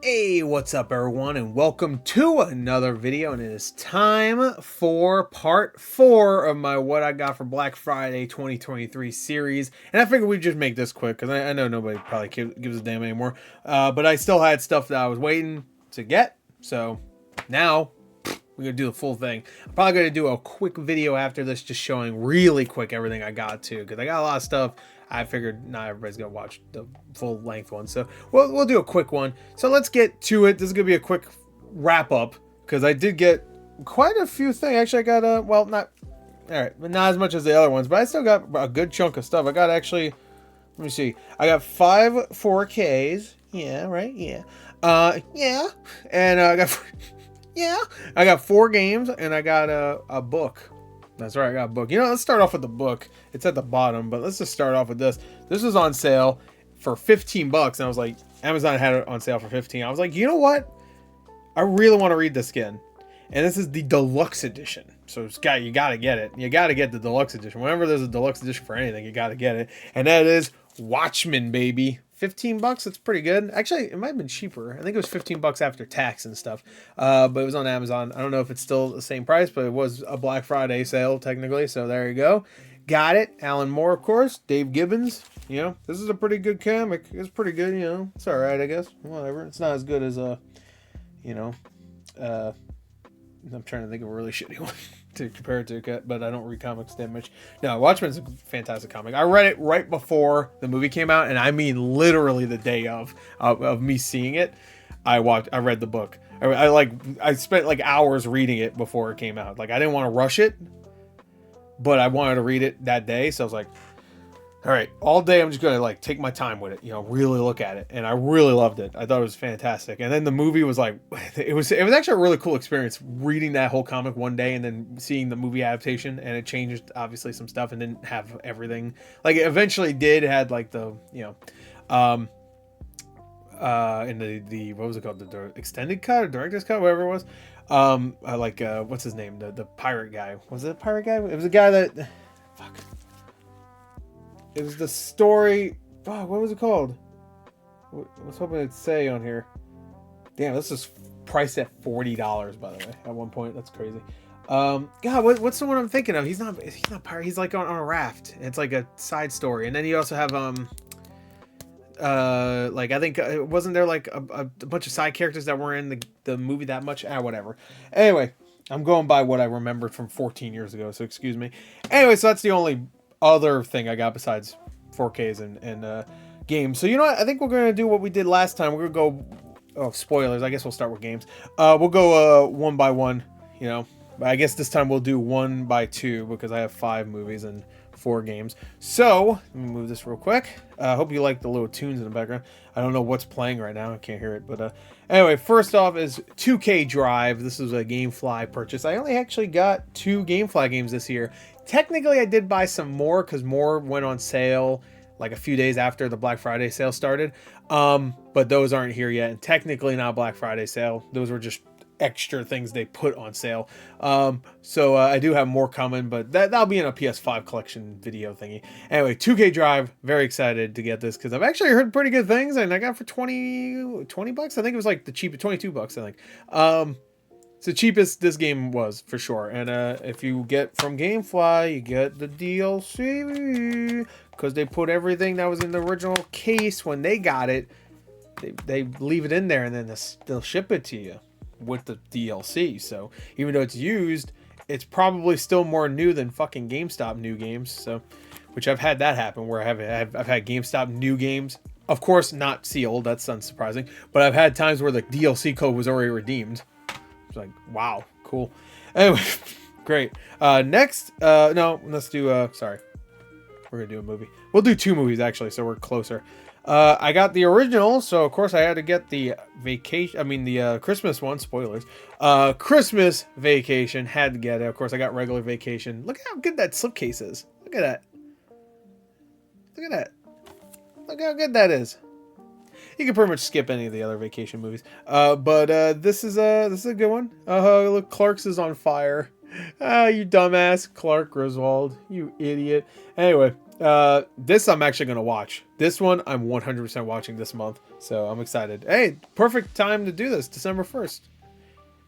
Hey, what's up everyone, and welcome to another video, and it is time for part 4 of my What I Got for Black Friday 2023 series. And I figured we'd just make this quick, because I know nobody probably gives a damn anymore. But I still had stuff that I was waiting to get, so now we're going to do the full thing. I'm probably going to do a quick video after this, just showing really quick everything I got to, because I got a lot of stuff. I figured not everybody's gonna watch the full length one, so we'll do a quick one. So let's get to it. This is gonna be a quick wrap up because I did get quite a few things. Actually, I got well, not all right, but not as much as the other ones, but I still got a good chunk of stuff. I got actually, let me see, I got 5 4Ks. Yeah, right. Yeah, yeah, and I got yeah, I got 4 games, and I got a book. That's right, I got a book. You know, let's start off with the book. It's at the bottom, but let's just start off with this. This was on sale for 15 bucks, and I was like, Amazon had it on sale for 15. I was like, you know what? I really want to read this again. And this is the deluxe edition. So you gotta get it. You gotta get the deluxe edition. Whenever there's a deluxe edition for anything, you gotta get it. And that is Watchmen, baby. 15 bucks, that's pretty good. Actually, it might have been cheaper. I think it was 15 bucks after tax and stuff. But it was on Amazon. I don't know if it's still the same price, but it was a Black Friday sale technically. So there you go. Got it. Alan Moore, of course. Dave Gibbons. You know, this is a pretty good comic. It's pretty good, you know. It's all right, I guess. Whatever. It's not as good as you know, I'm trying to think of a really shitty one to compare it to, but I don't read comics that much. No, Watchmen's a fantastic comic. I read it right before the movie came out, and I mean literally the day of me seeing it. I read the book. I spent like hours reading it before it came out. Like I didn't want to rush it, but I wanted to read it that day, so I was like, all right, all day I'm just gonna like take my time with it, you know, really look at it, and I really loved it. I thought it was fantastic. And then the movie was like, it was actually a really cool experience reading that whole comic one day and then seeing the movie adaptation, and it changed obviously some stuff and didn't have everything. Like it eventually did, it had like the, you know, in the what was it called, the extended cut or director's cut, whatever it was. What's his name, the pirate guy, was it a pirate guy? It was a guy that, fuck. It was the story. Fuck, what was it called? I was hoping it'd say on here. Damn, this is priced at $40, by the way. At one point, that's crazy. God, what's the one I'm thinking of? He's not pirate. He's like on a raft. It's like a side story, and then you also have like I think wasn't there like a bunch of side characters that weren't in the movie that much? Whatever. Anyway, I'm going by what I remembered from 14 years ago, so excuse me. Anyway, so that's the only other thing I got besides 4Ks and games. So you know what? I think we're gonna do what we did last time. We're gonna go. Oh, spoilers. I guess we'll start with games. We'll go one by one. You know, but I guess this time we'll do 1 by 2 because I have 5 movies and 4 games. So let me move this real quick. I hope you like the little tunes in the background. I don't know what's playing right now. I can't hear it. But anyway, first off is 2K Drive. This is a GameFly purchase. I only actually got 2 GameFly games this year. Technically, I did buy some more because more went on sale like a few days after the Black Friday sale started. But those aren't here yet. And technically not Black Friday sale. Those were just extra things they put on sale. So I do have more coming, but that'll be in a PS5 collection video thingy. Anyway, 2K Drive, very excited to get this because I've actually heard pretty good things, and I got it for 20 bucks. I think it was like the cheapest, 22 bucks, I think. It's the cheapest this game was for sure. And if you get from GameFly, you get the DLC because they put everything that was in the original case when they got it. They leave it in there, and then they'll ship it to you with the DLC. So even though it's used, it's probably still more new than fucking GameStop new games. So, which I've had that happen where I've had GameStop new games, of course not sealed. That's unsurprising. But I've had times where the DLC code was already redeemed. It's like, wow, cool. Anyway, great. Next, no, let's do. Sorry, we're gonna do a movie. We'll do 2 movies actually, so we're closer. I got the original, so of course I had to get the vacation. I mean the Christmas one. Spoilers. Christmas Vacation, had to get it. Of course I got regular Vacation. Look at how good that slipcase is. Look at that. Look at that. Look how good that is. You can pretty much skip any of the other Vacation movies. But this is a good one. Look, Clark's is on fire. You dumbass Clark Griswold, you idiot. Anyway, This I'm actually going to watch. This one I'm 100% watching this month. So I'm excited. Hey, perfect time to do this. December 1st.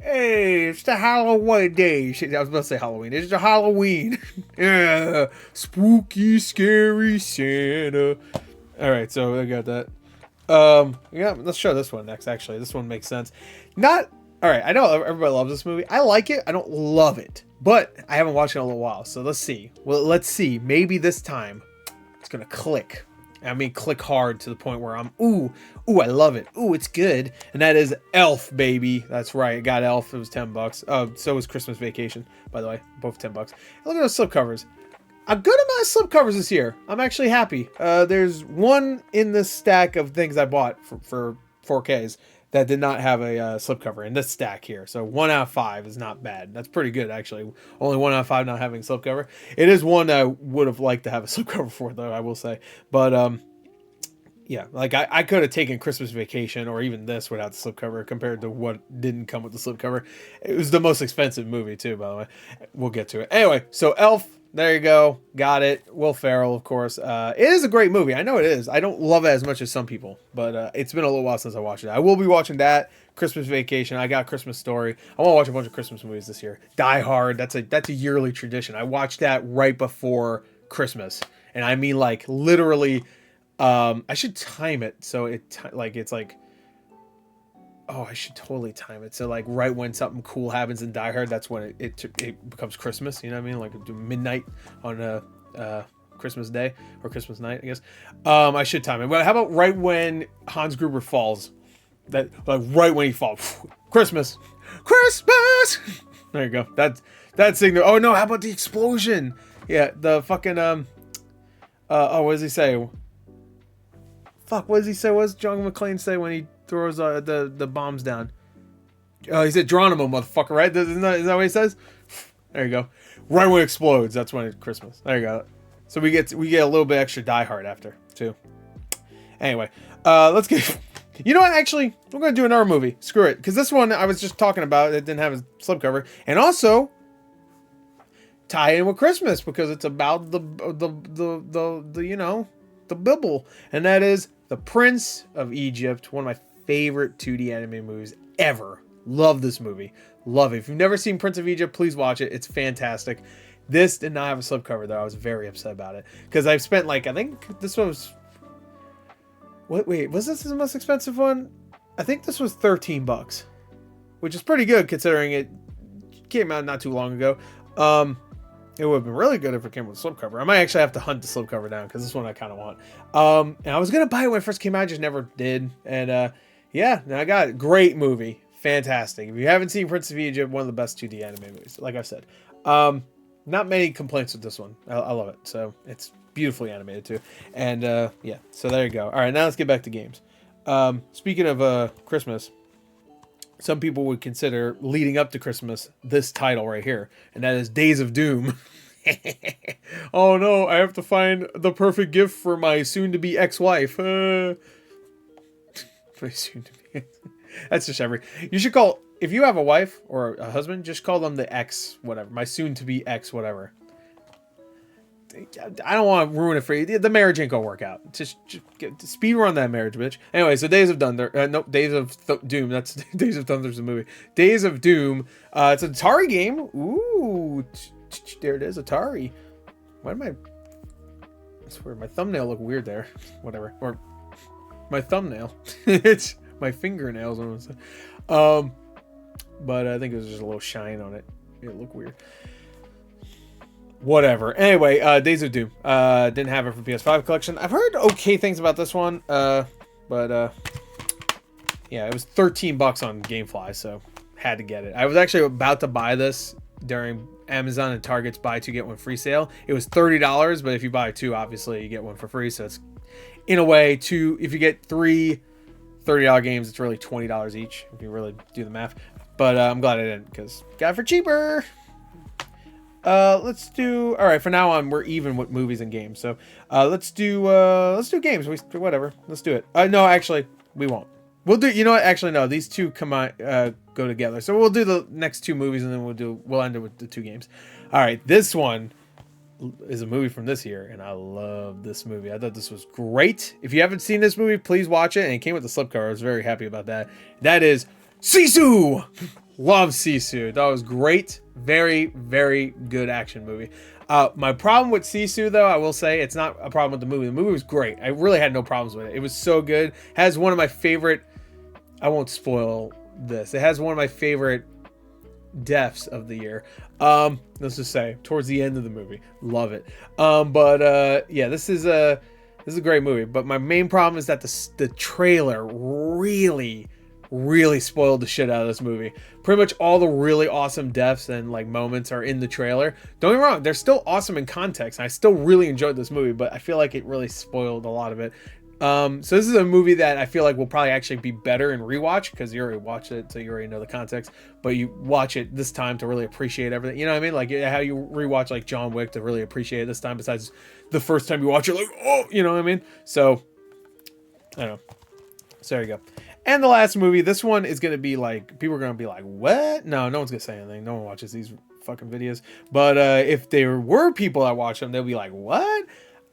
Hey, it's the Halloween day. I was about to say Halloween. It's the Halloween. Yeah. Spooky, scary Santa. All right, so I got that. Yeah, let's show this one next, actually. This one makes sense. Not... All right, I know everybody loves this movie. I like it. I don't love it. But I haven't watched it in a little while. So let's see. Well, let's see. Maybe this time it's going to click. I mean, click hard to the point where I'm, ooh, I love it. Ooh, it's good. And that is Elf, baby. That's right. I got Elf. It was $10. So was Christmas Vacation, by the way. Both $10. Look at those slipcovers. A good amount of slipcovers this year. I'm actually happy. There's one in this stack of things I bought for 4Ks that did not have a slipcover in this stack here. So 1 out of 5 is not bad. That's pretty good, actually. Only 1 out of 5 not having a slipcover. It is one I would have liked to have a slipcover for, though, I will say. But, yeah, like I could have taken Christmas Vacation or even this without the slipcover compared to what didn't come with the slipcover. It was the most expensive movie, too, by the way. We'll get to it. Anyway, so Elf. There you go. Got it. Will Ferrell, of course. It is a great movie. I know it is. I don't love it as much as some people, but it's been a little while since I watched it. I will be watching that. Christmas Vacation. I got Christmas Story. I want to watch a bunch of Christmas movies this year. Die Hard. That's a yearly tradition. I watched that right before Christmas, and I mean like literally. I should time it so it's like. Oh, I should totally time it. So, like, right when something cool happens in Die Hard, that's when it becomes Christmas. You know what I mean? Like, midnight on Christmas Day or Christmas night, I guess. I should time it. But how about right when Hans Gruber falls? That, like, right when he falls. Christmas! There you go. That signal. Oh, no, how about the explosion? Yeah, the fucking, what does he say? Fuck, what does he say? What does John McClane say when he throws the bombs down? He said Geronimo, motherfucker, right? Isn't that what he says? There you go. Right when it explodes, that's when it's Christmas. There you go. So we get a little bit extra Die Hard after too. Anyway, let's get. You know what? Actually, we're gonna do another movie. Screw it, because this one I was just talking about. It didn't have a slipcover, and also tie in with Christmas because it's about the you know, the Bible, and that is The Prince of Egypt. One of my favorite 2D anime movies ever. Love this movie. Love it. If you've never seen Prince of Egypt, please watch it. It's fantastic. This did not have a slipcover, though. I was very upset about it. Because I've spent, like, I think this was... Wait, was this the most expensive one? I think this was $13. Which is pretty good, considering it came out not too long ago. It would have been really good if it came with a slipcover. I might actually have to hunt the slipcover down, because this one I kind of want. And I was going to buy it when it first came out. I just never did. And, yeah, now I got it. Great movie. Fantastic. If you haven't seen Prince of Egypt, one of the best 2D anime movies, like I said. Not many complaints with this one. I love it. So it's beautifully animated too. And yeah, so there you go. All right, now let's get back to games. Speaking of Christmas, some people would consider leading up to Christmas this title right here, and that is Days of Doom. Oh no, I have to find the perfect gift for my soon-to-be ex-wife. My soon-to-be. That's just you should call, if you have a wife or a husband, just call them the ex whatever. My soon-to-be ex whatever. I don't want to ruin it for you. The marriage ain't gonna work out. Just speed run that marriage, bitch. Anyway, so Days of Thunder. Nope, Days of Doom. That's Days of Thunder's the movie. Days of Doom. It's an Atari game. Ooh, there it is, Atari. Why am I swear my thumbnail looked weird there. Whatever. Or my thumbnail. It's my fingernails. I want to say. But I think it was just a little shine on it. It looked weird. Whatever. Anyway, Days of Doom. Didn't have it for PS5 collection. I've heard okay things about this one. But yeah, it was $13 on GameFly, so had to get it. I was actually about to buy this during Amazon and Target's buy two get one free sale. It was $30, but if you buy two, obviously you get one for free. So it's in a way two. If you get three $30 games, it's really $20 each if you really do the math. But I'm glad I didn't because got it for cheaper. Let's do, all right, for now on we're even with movies and games, so let's do games. Whatever, let's do it. No, actually we won't. We'll do, you know what, actually no, these two come on, go together, so we'll do the next two movies and then we'll end it with the two games. All right, this one is a movie from this year, and I love this movie. I thought this was great. If you haven't seen this movie, please watch it. And it came with the slipcover. I was very happy about that. That is Sisu. Love Sisu. That was great. Very, very good action movie. My problem with Sisu, though, I will say, it's not a problem with the movie. The movie was great. I really had no problems with it. It was so good. Has one of my favorite... I won't spoil this. It has one of my favorite deaths of the year. Let's just say towards the end of the movie. Love it. Yeah, this is a great movie. But my main problem is that the trailer really spoiled the shit out of this movie. Pretty much all the really awesome deaths and like moments are in the trailer. Don't get me wrong, they're still awesome in context. I still really enjoyed this movie, but I feel like it really spoiled a lot of it. So this is a movie that I feel like will probably actually be better in rewatch, because you already watched it, so you already know the context, but you watch it this time to really appreciate everything. You know what I mean? Like how you rewatch like John Wick to really appreciate it this time, besides the first time you watch it, like, oh, you know what I mean? So I don't know. So there you go. And the last movie, this one is going to be like, people are going to be like, what? No one's going to say anything. No one watches these fucking videos. But if there were people that watch them, they'll be like, what?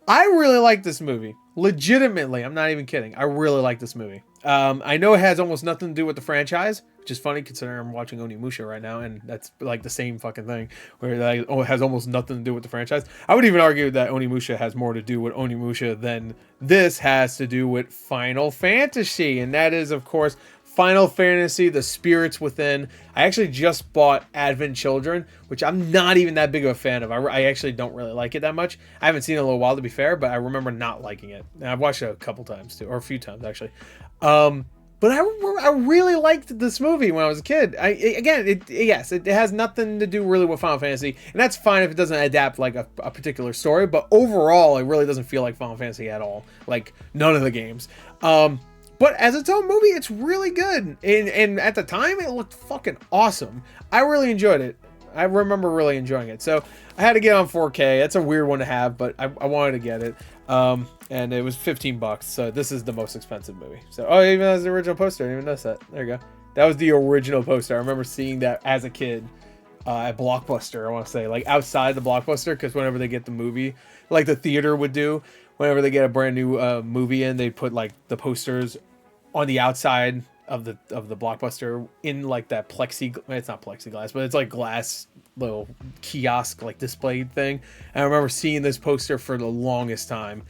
I really like this movie. Legitimately, I'm not even kidding. I really like this movie. I know it has almost nothing to do with the franchise, which is funny considering I'm watching Onimusha right now, and that's like the same fucking thing, where it has almost nothing to do with the franchise. I would even argue that Onimusha has more to do with Onimusha than this has to do with Final Fantasy, and that is, of course, Final Fantasy, The Spirits Within. I actually just bought Advent Children, which I'm not even that big of a fan of. I actually don't really like it that much. I haven't seen it in a little while, to be fair, but I remember not liking it. And I've watched it a couple times, too, or a few times, actually. But I really liked this movie when I was a kid. It has nothing to do really with Final Fantasy, and that's fine if it doesn't adapt like a particular story, but overall, it really doesn't feel like Final Fantasy at all. Like, none of the games. But as its own movie, it's really good. And at the time, it looked fucking awesome. I really enjoyed it. I remember really enjoying it. So I had to get on 4K. That's a weird one to have, but I wanted to get it. And it was $15. So this is the most expensive movie. So, oh, even as the original poster. I didn't even notice that. There you go. That was the original poster. I remember seeing that as a kid at Blockbuster, I want to say. Like outside the Blockbuster, because whenever they get the movie, like the theater would do, whenever they get a brand new movie in, they put like the posters on the outside of the Blockbuster in like that it's not plexiglass, but it's like glass little kiosk like display thing. And I remember seeing this poster for the longest time.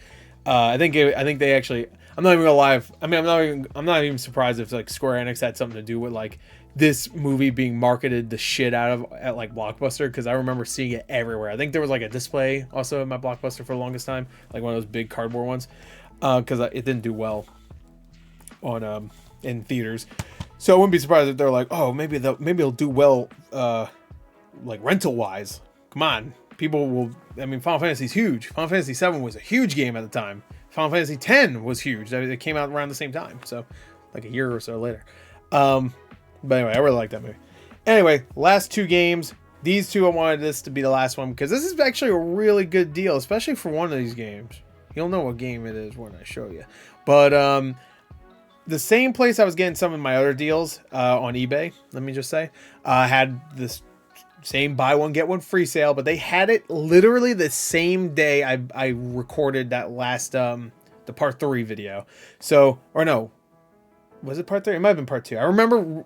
I think they actually, I'm not even gonna lie, I'm not even surprised if like Square Enix had something to do with like this movie being marketed the shit out of at like Blockbuster, because I remember seeing it everywhere. I think there was like a display also in my Blockbuster for the longest time, like one of those big cardboard ones, because it didn't do well on in theaters. So I wouldn't be surprised if they're like, oh, maybe it'll do well like rental wise. Come on, people will. I mean, Final Fantasy's huge. Final Fantasy 7 was a huge game at the time. Final Fantasy 10 was huge. It came out around the same time, so like a year or so later. But anyway, I really like that movie. Anyway, last two games. These two, I wanted this to be the last one because this is actually a really good deal, especially for one of these games. You'll know what game it is when I show you. But the same place I was getting some of my other deals on eBay, let me just say, had this same buy one get one free sale, but they had it literally the same day I recorded that last the part 3 video. So, or no, was it part 3? It might have been part 2. I remember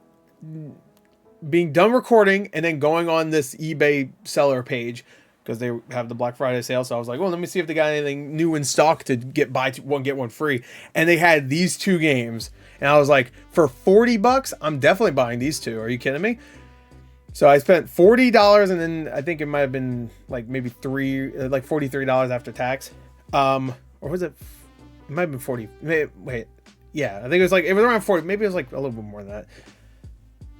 being done recording and then going on this eBay seller page because they have the Black Friday sale. So I was like, well, let me see if they got anything new in stock to buy one get one free. And they had these two games, and I was like, for $40, I'm definitely buying these two. Are you kidding me? So I spent $40, and then I think it might have been like maybe $43 after tax. Or was it? It might have been 40. Wait, yeah, I think it was around 40. Maybe it was like a little bit more than that.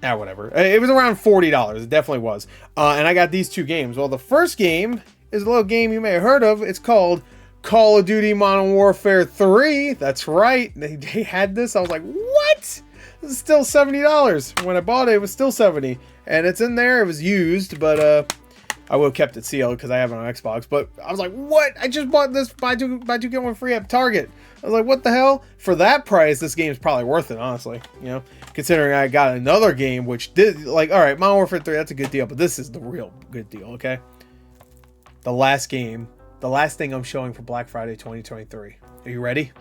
Whatever. It was around $40. It definitely was. And I got these two games. Well, the first game is a little game you may have heard of. It's called Call of Duty Modern Warfare 3. That's right. They had this. I was like, what? This is still $70. When I bought it, it was still $70. And it's in there. It was used, but I would have kept it sealed because I have it on Xbox. But I was like, what? I just bought this buy two get one free at Target. I was like, what the hell? For that price, this game is probably worth it, honestly. You know, considering I got another game which did, like, all right, Modern Warfare 3, that's a good deal, but this is the real good deal, okay? the last game, the last thing I'm showing for Black Friday 2023. Are you ready?